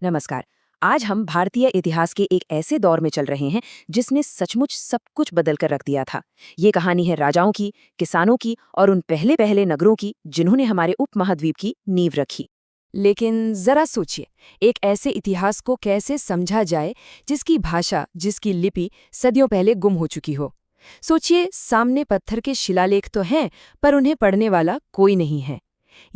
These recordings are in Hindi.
नमस्कार। आज हम भारतीय इतिहास के एक ऐसे दौर में चल रहे हैं जिसने सचमुच सब कुछ बदल कर रख दिया था। ये कहानी है राजाओं की, किसानों की और उन पहले पहले नगरों की जिन्होंने हमारे उपमहाद्वीप की नींव रखी। लेकिन जरा सोचिए, एक ऐसे इतिहास को कैसे समझा जाए जिसकी भाषा, जिसकी लिपि सदियों पहले गुम हो चुकी हो। सोचिए, सामने पत्थर के शिलालेख तो हैं, पर उन्हें पढ़ने वाला कोई नहीं है।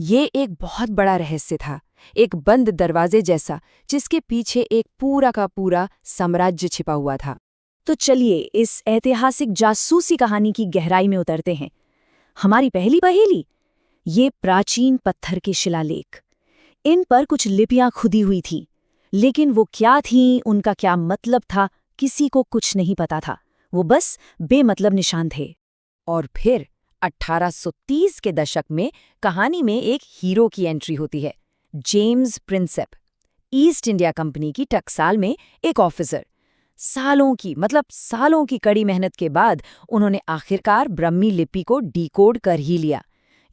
ये एक बहुत बड़ा रहस्य था, एक बंद दरवाजे जैसा, जिसके पीछे एक पूरा का पूरा साम्राज्य छिपा हुआ था। तो चलिए इस ऐतिहासिक जासूसी कहानी की गहराई में उतरते हैं। हमारी पहली पहेली, ये प्राचीन पत्थर के शिलालेख। इन पर कुछ लिपियां खुदी हुई थी, लेकिन वो क्या थीं, उनका क्या मतलब था, किसी को कुछ नहीं पता था। वो बस बेमतलब निशान थे। और फिर 1830 के दशक में कहानी में एक हीरो की एंट्री होती है, James Prinsep. East India company की टकसाल में एक ऑफिसर। सालों की कड़ी मेहनत के बाद उन्होंने आखिरकार ब्रह्मी लिपि को डिकोड कर ही लिया।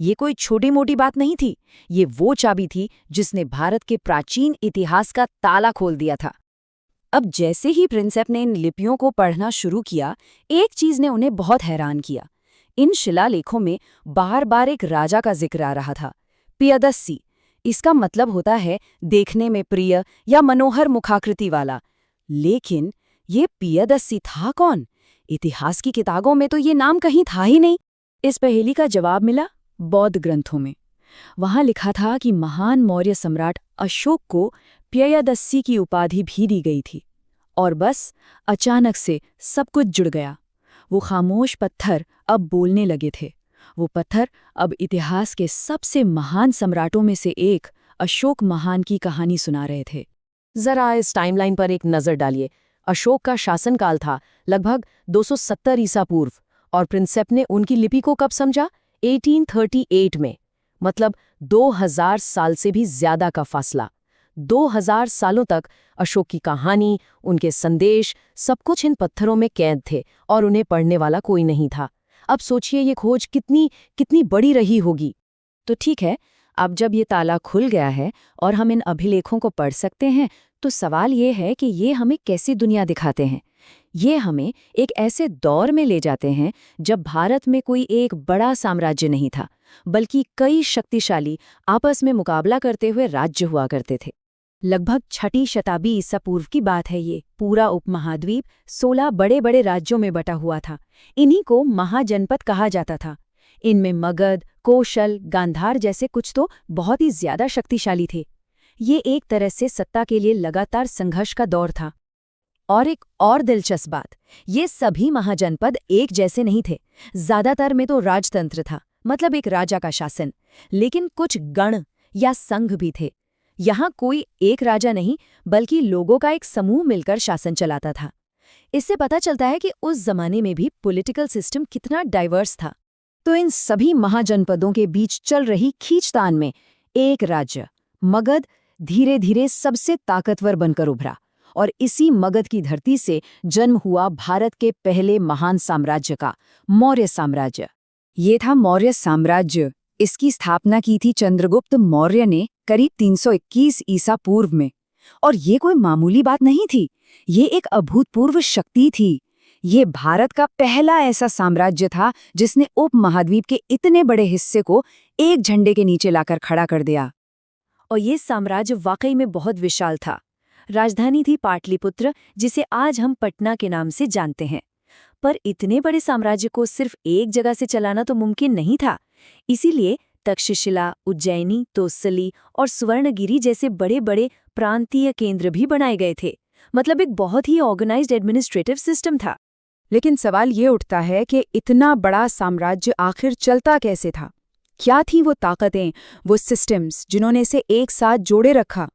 ये कोई छोटी मोटी बात नहीं थी, ये वो चाबी थी जिसने भारत के प्राचीन इतिहास का ताला खोल दिया था। अब जैसे ही प्रिंसेप ने इन लिपियों को पढ़ना शुरू किया, एक चीज ने उन्हें बहुत हैरान किया। इन शिलालेखों में बार बार एक राजा का जिक्र आ रहा था, पियदस्सी। इसका मतलब होता है देखने में प्रिय या मनोहर मुखाकृति वाला। लेकिन ये पियदस्सी था कौन? इतिहास की किताबों में तो ये नाम कहीं था ही नहीं। इस पहेली का जवाब मिला बौद्ध ग्रंथों में। वहां लिखा था कि महान मौर्य सम्राट अशोक को प्ययदस्सी की उपाधि भी दी गई थी। और बस अचानक से सब कुछ जुड़ गया। वो खामोश पत्थर अब बोलने लगे थे। वो पत्थर अब इतिहास के सबसे महान सम्राटों में से एक अशोक महान की कहानी सुना रहे थे। जरा इस टाइमलाइन पर एक नजर डालिए। अशोक का शासनकाल था लगभग 270 ईसा पूर्व, और प्रिंसेप ने उनकी लिपि को कब समझा? 1838 में। मतलब 2000 साल से भी ज्यादा का फासला। 2000 सालों तक अशोक की कहानी, उनके संदेश, सब कुछ इन पत्थरों में कैद थे और उन्हें पढ़ने वाला कोई नहीं था। अब सोचिए ये खोज कितनी कितनी बड़ी रही होगी। तो ठीक है, अब जब ये ताला खुल गया है और हम इन अभिलेखों को पढ़ सकते हैं, तो सवाल ये है कि ये हमें कैसी दुनिया दिखाते हैं। ये हमें एक ऐसे दौर में ले जाते हैं जब भारत में कोई एक बड़ा साम्राज्य नहीं था, बल्कि कई शक्तिशाली आपस में मुकाबला करते हुए राज्य हुआ करते थे। लगभग 6वीं शताब्दी ईसा पूर्व की बात है ये। पूरा उपमहाद्वीप 16 बड़े बड़े राज्यों में बटा हुआ था। इन्हीं को महाजनपद कहा जाता था। इनमें मगध, कौशल, गांधार जैसे कुछ तो बहुत ही ज्यादा शक्तिशाली थे। ये एक तरह से सत्ता के लिए लगातार संघर्ष का दौर था। और एक और दिलचस्प बात, ये सभी महाजनपद एक जैसे नहीं थे। ज्यादातर में तो राजतंत्र था, मतलब एक राजा का शासन। लेकिन कुछ गण या संघ भी थे। यहाँ कोई एक राजा नहीं, बल्कि लोगों का एक समूह मिलकर शासन चलाता था। इससे पता चलता है कि उस जमाने में भी पॉलिटिकल सिस्टम कितना डाइवर्स था। तो इन सभी महाजनपदों के बीच चल रही खींचतान में एक राज्य, मगध, धीरे धीरे सबसे ताकतवर बनकर उभरा। और इसी मगध की धरती से जन्म हुआ भारत के पहले महान साम्राज्य का, मौर्य साम्राज्य। ये था मौर्य साम्राज्य। इसकी स्थापना की थी चंद्रगुप्त मौर्य ने करीब 321 ईसा पूर्व में। और ये कोई मामूली बात नहीं थी, ये एक अभूतपूर्व शक्ति थी। ये भारत का पहला ऐसा साम्राज्य था जिसने उपमहाद्वीप के इतने बड़े हिस्से को एक झंडे के नीचे लाकर खड़ा कर दिया। और ये साम्राज्य वाकई में बहुत विशाल था। राजधानी थी पाटलिपुत्र, जिसे आज हम पटना के नाम से जानते हैं। पर इतने बड़े साम्राज्य को सिर्फ एक जगह से चलाना तो मुमकिन नहीं था। इसीलिए तक्षशिला, उज्जैनी, तोसली और सुवर्णगिरी जैसे बड़े बड़े प्रांतीय केंद्र भी बनाए गए थे। मतलब एक बहुत ही ऑर्गेनाइज्ड एडमिनिस्ट्रेटिव सिस्टम था। लेकिन सवाल ये उठता है कि इतना बड़ा साम्राज्य आखिर चलता कैसे था? क्या थी वो ताकतें, वो सिस्टम्स जिन्होंने इसे एक साथ जोड़े रखा?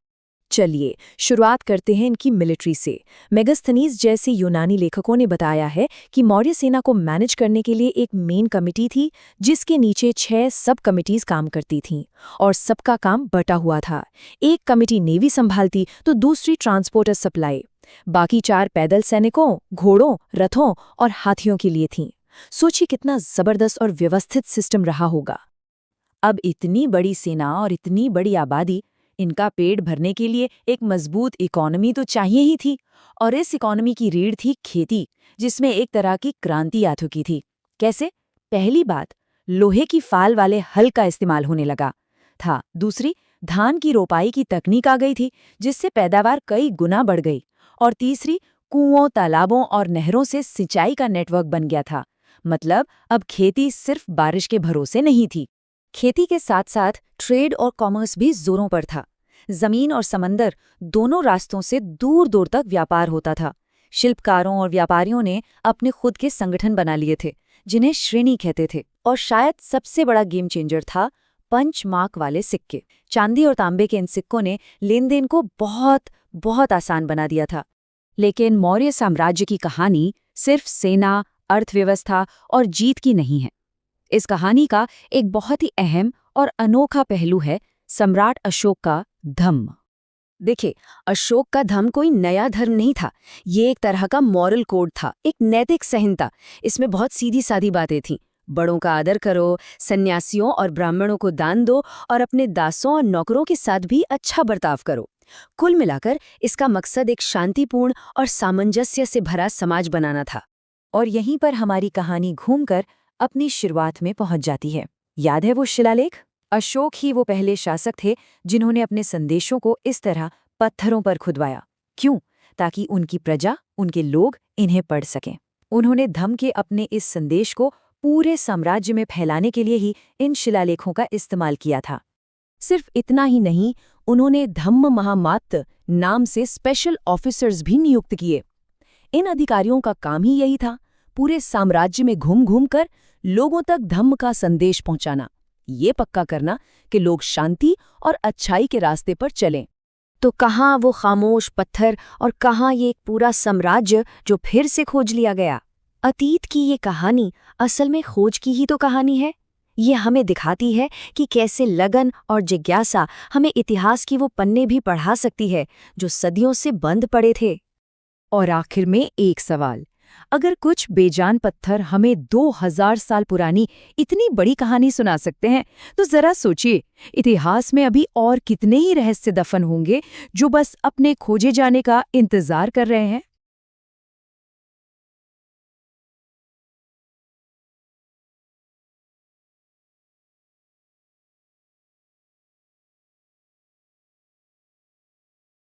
चलिए शुरुआत करते हैं इनकी मिलिट्री से। मेगास्थनीज जैसे यूनानी लेखकों ने बताया है कि मौर्य सेना को मैनेज करने के लिए एक मेन कमिटी थी, जिसके नीचे 6 सब कमिटीज काम करती थीं और सबका काम बटा हुआ था। एक कमिटी नेवी संभालती तो दूसरी ट्रांसपोर्ट और सप्लाई। बाकी 4 पैदल सैनिकों, घोड़ों, रथों और हाथियों के लिए थीं। सोचिए कितना जबरदस्त और व्यवस्थित सिस्टम रहा होगा। अब इतनी बड़ी सेना और इतनी बड़ी आबादी, इनका पेट भरने के लिए एक मजबूत इकोनॉमी तो चाहिए ही थी, और इस इकोनॉमी की रीढ़ थी खेती, जिसमें एक तरह की क्रांति आ चुकी थी। कैसे? पहली बात, लोहे की फाल वाले हल का इस्तेमाल होने लगा था। दूसरी, धान की रोपाई की तकनीक आ गई थी, जिससे पैदावार कई गुना बढ़ गई। और तीसरी, कुओं, तालाबों और नहरों से सिंचाई का नेटवर्क बन गया था। मतलब अब खेती सिर्फ बारिश के भरोसे नहीं थी। खेती के साथ साथ ट्रेड और कॉमर्स भी जोरों पर था। जमीन और समंदर दोनों रास्तों से दूर दूर तक व्यापार होता था। शिल्पकारों और व्यापारियों ने अपने खुद के संगठन बना लिए थे, जिन्हें श्रेणी कहते थे। और शायद सबसे बड़ा गेम चेंजर था पंच मार्क वाले सिक्के। चांदी और तांबे के इन सिक्कों ने लेन देन को बहुत बहुत आसान बना दिया था। लेकिन मौर्य साम्राज्य की कहानी सिर्फ सेना, अर्थव्यवस्था और जीत की नहीं है। इस कहानी का एक बहुत ही अहम और अनोखा पहलू है सम्राट अशोक का धम्म। देखिए, अशोक का धम्म कोई नया धर्म नहीं था। ये एक तरह का मॉरल कोड था, एक नैतिक संहिता। इसमें बहुत सीधी सादी बातें थीं। बड़ों का आदर करो, सन्यासियों और ब्राह्मणों को दान दो, और अपने दासों और नौकरों के साथ भी अच्छा बर्ताव करो। कुल मिलाकर इसका मकसद एक शांतिपूर्ण और सामंजस्य से भरा समाज बनाना था। और यहीं पर हमारी कहानी घूमकर अपनी शुरुआत में पहुंच जाती है। याद है वो शिलालेख? अशोक ही वो पहले शासक थे जिन्होंने अपने संदेशों को इस तरह पत्थरों पर खुदवाया। क्यों? ताकि उनकी प्रजा, उनके लोग इन्हें पढ़ सकें। उन्होंने धम्म के अपने इस संदेश को पूरे साम्राज्य में फैलाने के लिए ही इन शिलालेखों का इस्तेमाल किया था। सिर्फ इतना ही नहीं, उन्होंने धम्म महामात्य नाम से स्पेशल ऑफिसर्स भी नियुक्त किए। इन अधिकारियों का काम ही यही था, पूरे साम्राज्य में घूम घूम कर लोगों तक धम्म का संदेश पहुंचाना, ये पक्का करना कि लोग शांति और अच्छाई के रास्ते पर चलें। तो कहाँ वो खामोश पत्थर और कहाँ ये एक पूरा साम्राज्य जो फिर से खोज लिया गया? अतीत की ये कहानी असल में खोज की ही तो कहानी है। ये हमें दिखाती है कि कैसे लगन और जिज्ञासा हमें इतिहास की वो पन्ने भी पढ़ा सकती है जो सदियों से बंद पड़े थे। और आखिर में एक सवाल, अगर कुछ बेजान पत्थर हमें 2000 साल पुरानी इतनी बड़ी कहानी सुना सकते हैं, तो जरा सोचिए, इतिहास में अभी और कितने ही रहस्य दफन होंगे जो बस अपने खोजे जाने का इंतजार कर रहे हैं।